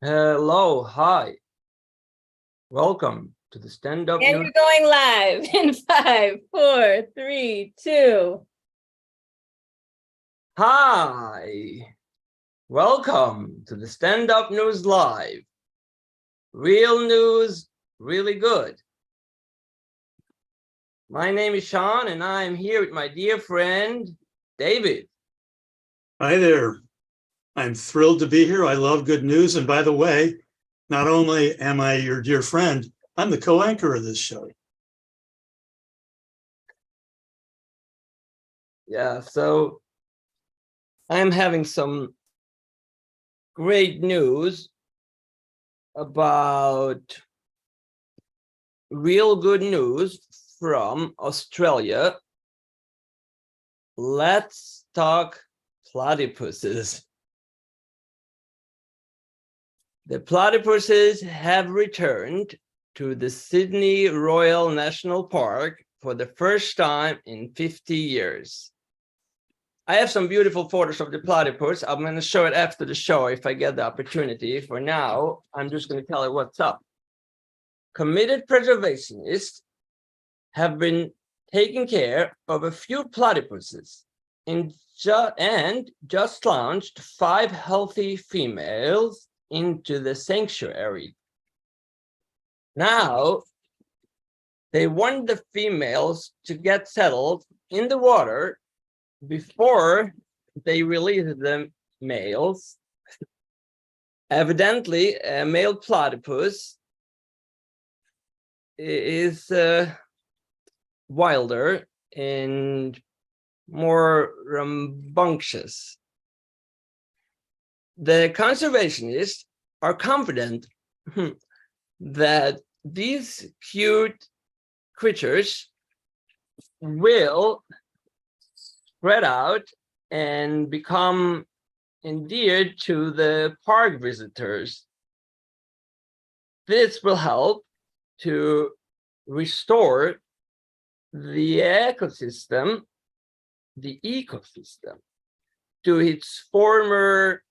Hello, hi. Welcome to the stand-up And news. you're going live in 5, 4, 3, 2. Hi. Welcome to the stand-up news live. Real news, really good. My name is Sean, and I am here with my dear friend, David. Hi there. I'm thrilled to be here. I love good news. And by the way, not only am I your dear friend, I'm the co-anchor of this show. Yeah, so I'm having some great news about real good news from Australia. Let's talk platypuses. The platypuses have returned to the Sydney Royal National Park for the first time in 50 years. I have some beautiful photos of the platypus. I'm going to show it after the show if I get the opportunity. For now, I'm just going to tell you what's up. Committed preservationists have been taking care of a few platypuses and just launched 5 healthy females into the sanctuary. Now, they want the females to get settled in the water before they release the males. Evidently, a male platypus is wilder and more rambunctious. The conservationists are confident that these cute creatures will spread out and become endeared to the park visitors. This will help to restore the ecosystem to its former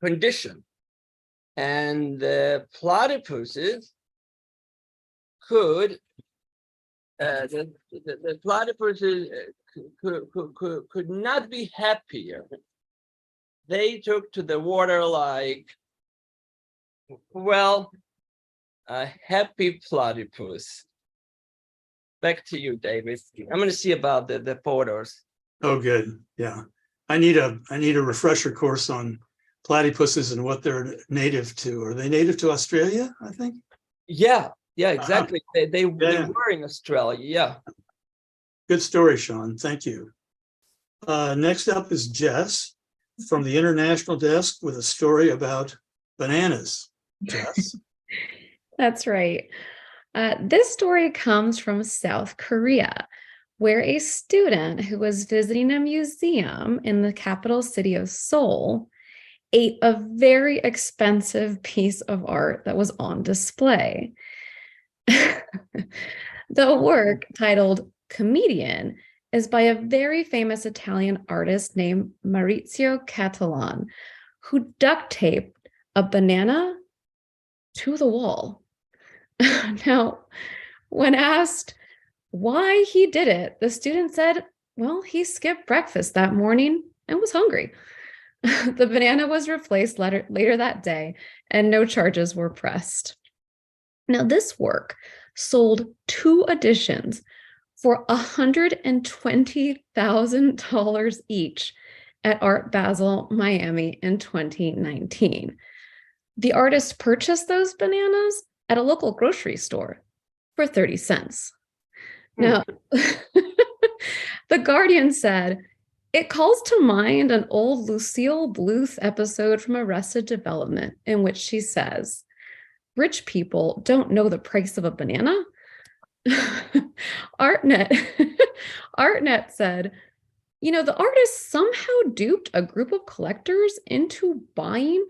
condition. And the platypuses could the platypuses could not be happier. They took to the water like, well, a happy platypus. Back to you, David. I'm going to see about the photos. Oh, good. Yeah. I need a refresher course on platypuses and what they're native to. Are they native to Australia, I think? Yeah, exactly. They were in Australia, yeah. Good story, Sean. Thank you. Next up is Jess from the International Desk with a story about bananas. Jess? That's right. This story comes from South Korea, where a student who was visiting a museum in the capital city of Seoul ate a very expensive piece of art that was on display. The work, titled Comedian, is by a very famous Italian artist named Maurizio Cattelan, who duct taped a banana to the wall. Now, when asked why he did it, the student said, well, he skipped breakfast that morning and was hungry. The banana was replaced later that day, and no charges were pressed. Now, this work sold 2 editions for $120,000 each at Art Basel, Miami in 2019. The artist purchased those bananas at a local grocery store for 30 cents. Now, The Guardian said, it calls to mind an old Lucille Bluth episode from Arrested Development in which she says, rich people don't know the price of a banana. Artnet said, the artist somehow duped a group of collectors into buying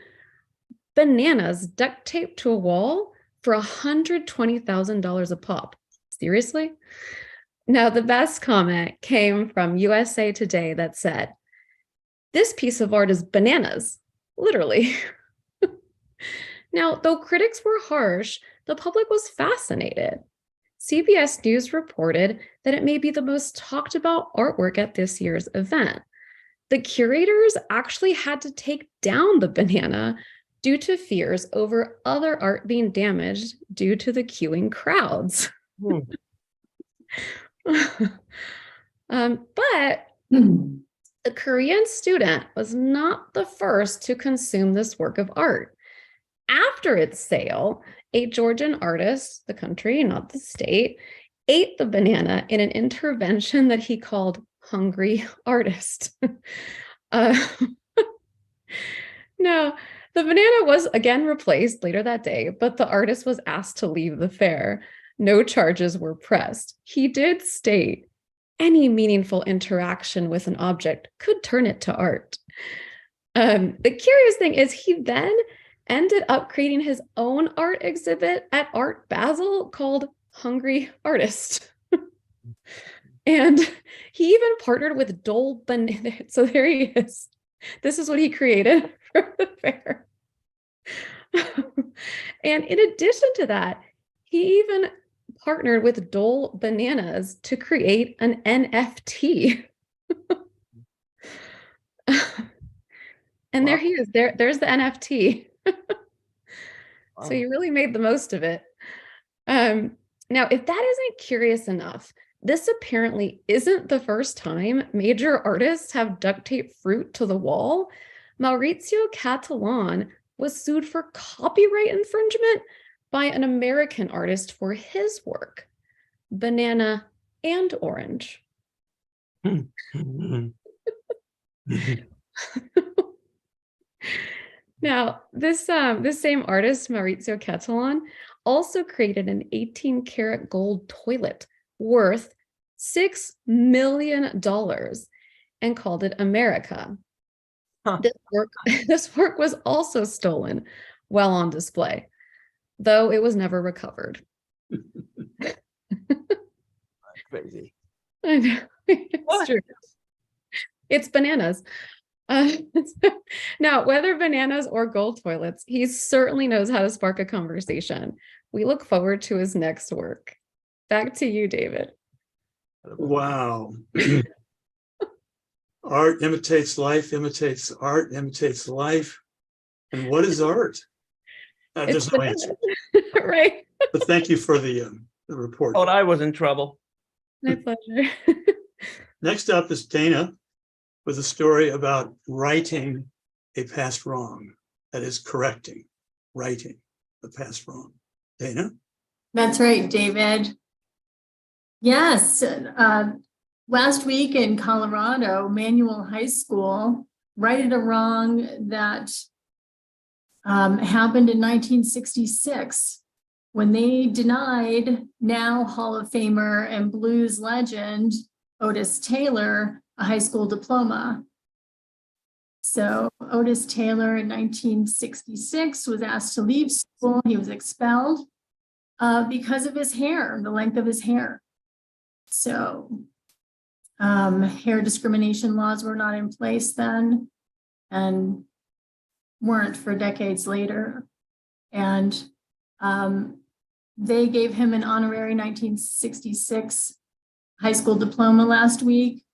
bananas duct taped to a wall for $120,000 a pop. Seriously? Now, the best comment came from USA Today that said, This piece of art is bananas, literally. Now, though critics were harsh, the public was fascinated. CBS News reported that it may be the most talked about artwork at this year's event. The curators actually had to take down the banana due to fears over other art being damaged due to the queuing crowds. But the Korean student was not the first to consume this work of art. After its sale, a Georgian artist, the country, not the state, ate the banana in an intervention that he called hungry artist. No, the banana was again replaced later that day, but the artist was asked to leave the fair. No charges were pressed. He did state any meaningful interaction with an object could turn it to art. The curious thing is he then ended up creating his own art exhibit at Art Basel called Hungry Artist. And he even partnered with Dole Banana. So there he is. This is what he created for the fair. And in addition to that, he even partnered with Dole Bananas to create an NFT. And there he is. There's the NFT. So you really made the most of it. Now, if that isn't curious enough, this apparently isn't the first time major artists have duct taped fruit to the wall. Maurizio Cattelan was sued for copyright infringement by an American artist for his work, Banana and Orange. Now, this same artist, Maurizio Cattelan, also created an 18-karat gold toilet worth $6 million and called it America. Huh. This work was also stolen while on display, though it was never recovered. Crazy. I know. It's true. It's bananas. Now, whether bananas or gold toilets, he certainly knows how to spark a conversation. We look forward to his next work. Back to you, David. Wow. Art imitates life, imitates art, imitates life. And what is art? There's no answer. Right. But thank you for the report. Thought I was in trouble. My pleasure. Next up is Dana with a story about righting a past wrong. That is correcting, righting the past wrong. Dana? That's right, David. Yes. Last week in Colorado, Manual High School righted a wrong that happened in 1966 when they denied now Hall of Famer and blues legend Otis Taylor a high school diploma. So Otis Taylor in 1966 was asked to leave school. He was expelled because of his hair, the length of his hair. So hair discrimination laws were not in place then and weren't for decades later. And they gave him an honorary 1966 high school diploma last week.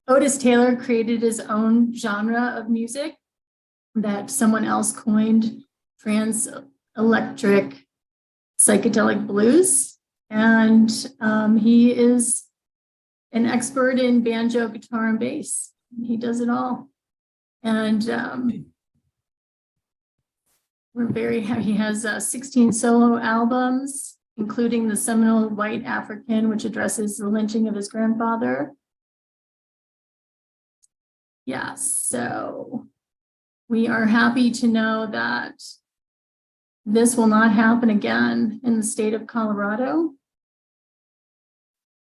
Otis Taylor created his own genre of music that someone else coined trans-electric psychedelic blues. And he is an expert in banjo, guitar, and bass. He does it all. And we're very happy. He has 16 solo albums, including the seminal White African, which addresses the lynching of his grandfather. Yeah, so we are happy to know that this will not happen again in the state of Colorado.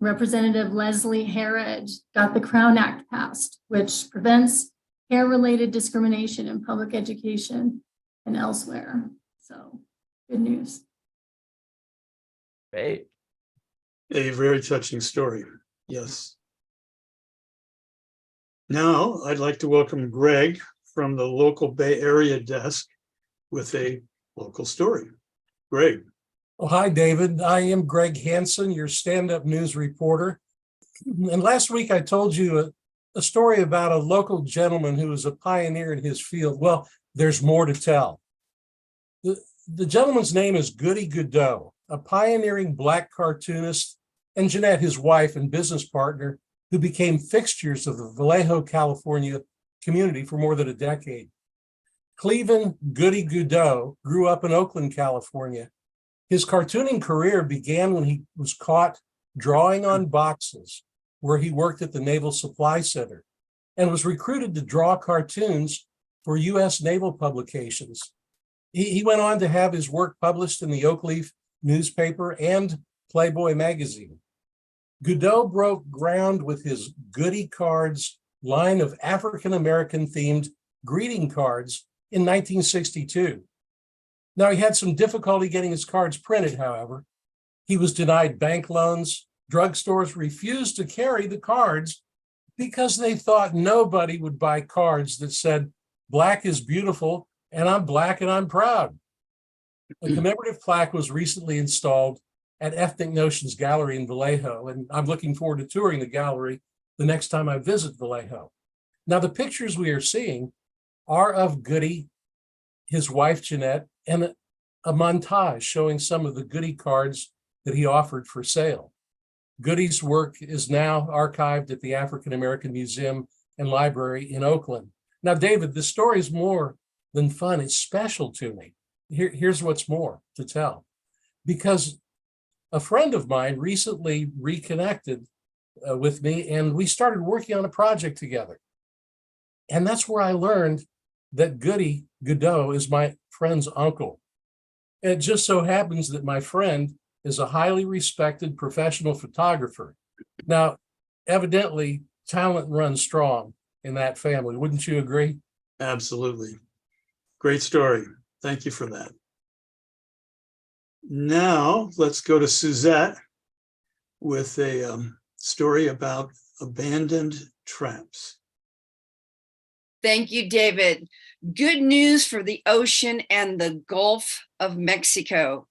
Representative Leslie Herod got the Crown Act passed, which prevents hair-related discrimination in public education and elsewhere. So, good news. Great. A very touching story. Yes. Now, I'd like to welcome Greg from the local Bay Area desk with a local story. Greg. Oh, hi, David. I am Greg Hansen, your stand-up news reporter. And last week I told you a story about a local gentleman who was a pioneer in his field. Well, there's more to tell. The gentleman's name is Goody Godot, a pioneering Black cartoonist, and Jeanette, his wife and business partner, who became fixtures of the Vallejo, California community for more than a decade. Cleveland Goody Godot grew up in Oakland, California. His cartooning career began when he was caught drawing on boxes where he worked at the Naval Supply Center and was recruited to draw cartoons for U.S. naval publications. He went on to have his work published in the Oak Leaf newspaper and Playboy magazine. Godot broke ground with his Goody Cards line of African-American themed greeting cards in 1962. Now, he had some difficulty getting his cards printed, however. He was denied bank loans. Drugstores refused to carry the cards because they thought nobody would buy cards that said, "Black is beautiful, and I'm Black and I'm proud." A commemorative plaque was recently installed at Ethnic Notions Gallery in Vallejo, and I'm looking forward to touring the gallery the next time I visit Vallejo. Now, the pictures we are seeing are of Goody, his wife Jeanette, and a montage showing some of the Goody cards that he offered for sale. Goody's work is now archived at the African American Museum and Library in Oakland. Now, David, the story is more than fun. It's special to me. Here's what's more to tell. Because a friend of mine recently reconnected with me, and we started working on a project together. And that's where I learned that Goody Godot is my friend's uncle. It just so happens that my friend is a highly respected professional photographer. Now, evidently, talent runs strong in that family. Wouldn't you agree? Absolutely. Great story. Thank you for that. Now, let's go to Suzette with a story about abandoned traps. Thank you, David. Good news for the ocean and the Gulf of Mexico.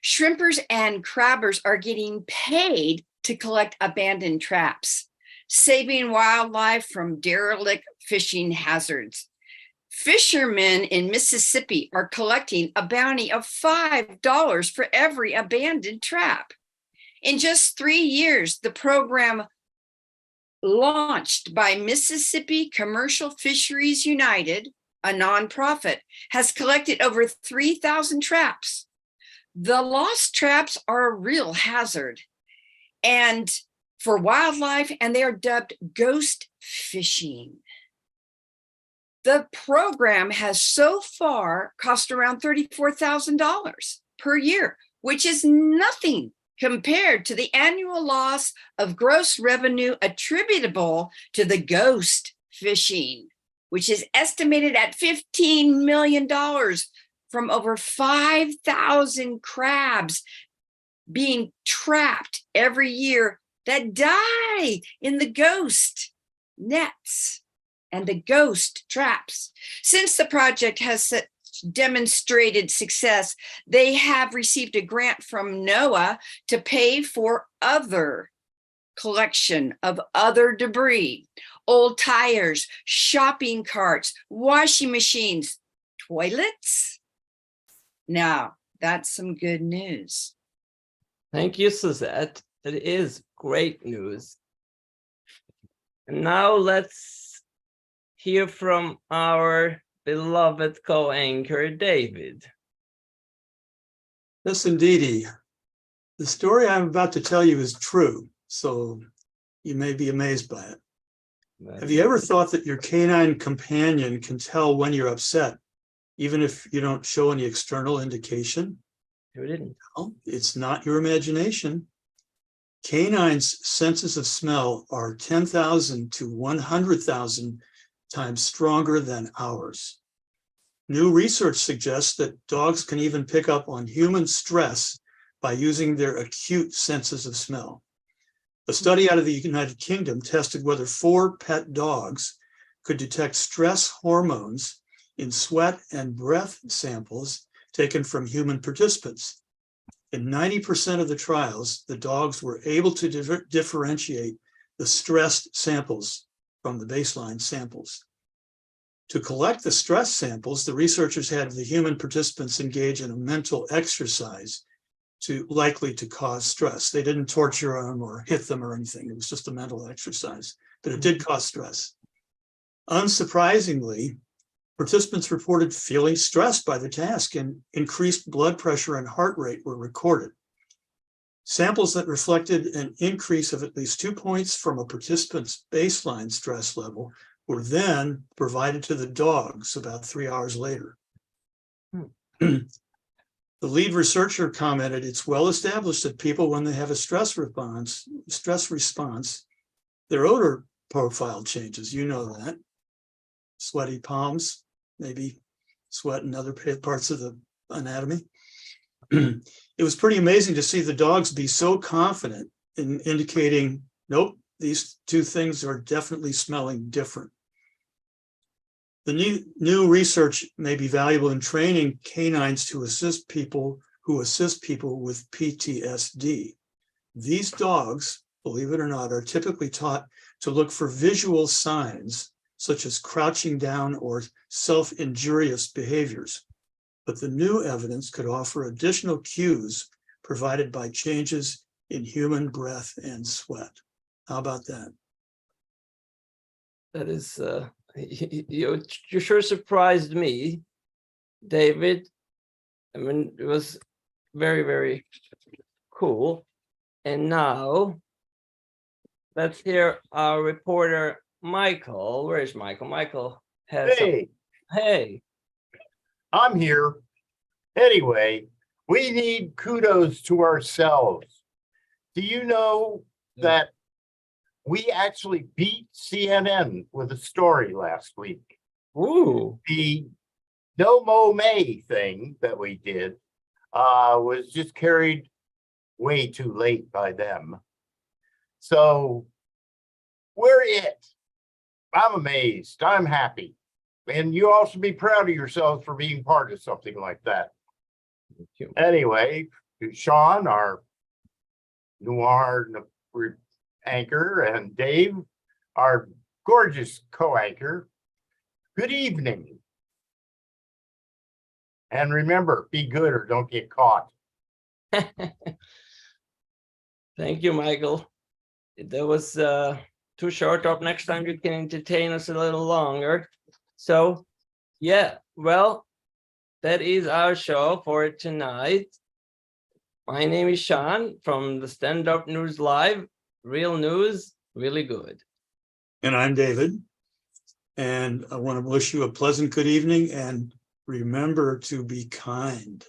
Shrimpers and crabbers are getting paid to collect abandoned traps, saving wildlife from derelict fishing hazards. Fishermen in Mississippi are collecting a bounty of $5 for every abandoned trap. In just 3 years, the program launched by Mississippi Commercial Fisheries United, a nonprofit, has collected over 3,000 traps. The lost traps are a real hazard and for wildlife, and they are dubbed ghost fishing. The program has so far cost around $34,000 per year, which is nothing compared to the annual loss of gross revenue attributable to the ghost fishing, which is estimated at $15 million from over 5,000 crabs being trapped every year that die in the ghost nets and the ghost traps. Since the project has demonstrated success, they have received a grant from NOAA to pay for other collection of other debris, old tires, shopping carts, washing machines, toilets. Now, that's some good news. Thank you, Suzette. It is great news. And now let's hear from our beloved co-anchor, David. Yes, indeedy. The story I'm about to tell you is true, so you may be amazed by it. Have you ever thought that your canine companion can tell when you're upset, even if you don't show any external indication? Sure didn't. Well, it's not your imagination. Canines' senses of smell are 10,000 to 100,000 times stronger than ours. New research suggests that dogs can even pick up on human stress by using their acute senses of smell. A study out of the United Kingdom tested whether 4 pet dogs could detect stress hormones in sweat and breath samples taken from human participants. In 90% of the trials, the dogs were able to differentiate the stressed samples from the baseline samples. To collect the stress samples, the researchers had the human participants engage in a mental exercise likely to cause stress. They didn't torture them or hit them or anything. It was just a mental exercise, but it did cause stress. Unsurprisingly, participants reported feeling stressed by the task, and increased blood pressure and heart rate were recorded. Samples that reflected an increase of at least 2 points from a participant's baseline stress level were then provided to the dogs about 3 hours later. The lead researcher commented, "It's well established that people, when they have a stress response, their odor profile changes. You know that. Sweaty palms, maybe sweat in other parts of the anatomy." It was pretty amazing to see the dogs be so confident in indicating, nope, these two things are definitely smelling different. The new research may be valuable in training canines to assist people with PTSD. These dogs, believe it or not, are typically taught to look for visual signs such as crouching down or self-injurious behaviors. But the new evidence could offer additional cues provided by changes in human breath and sweat. How about that? That is, you sure surprised me, David. I mean, it was very, very cool. And now let's hear our reporter, Michael. Where is Michael? Michael has. Hey. I'm here. Anyway, we need kudos to ourselves. Do you know that we actually beat CNN with a story last week? Ooh. The No Mo May thing that we did was just carried way too late by them. So we're it. I'm amazed. I'm happy. And you all should be proud of yourselves for being part of something like that. Anyway, Sean, our noir anchor, and Dave, our gorgeous co-anchor, good evening. And remember, be good or don't get caught. Thank you, Michael. That was too short. Up next time you can entertain us a little longer. So, yeah, well, that is our show for tonight. My name is Sean from the Stand Up News Live. Real news, really good. And I'm David. And I want to wish you a pleasant good evening, and remember to be kind.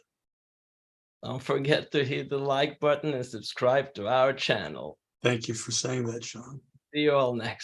Don't forget to hit the like button and subscribe to our channel. Thank you for saying that, Sean. See you all next.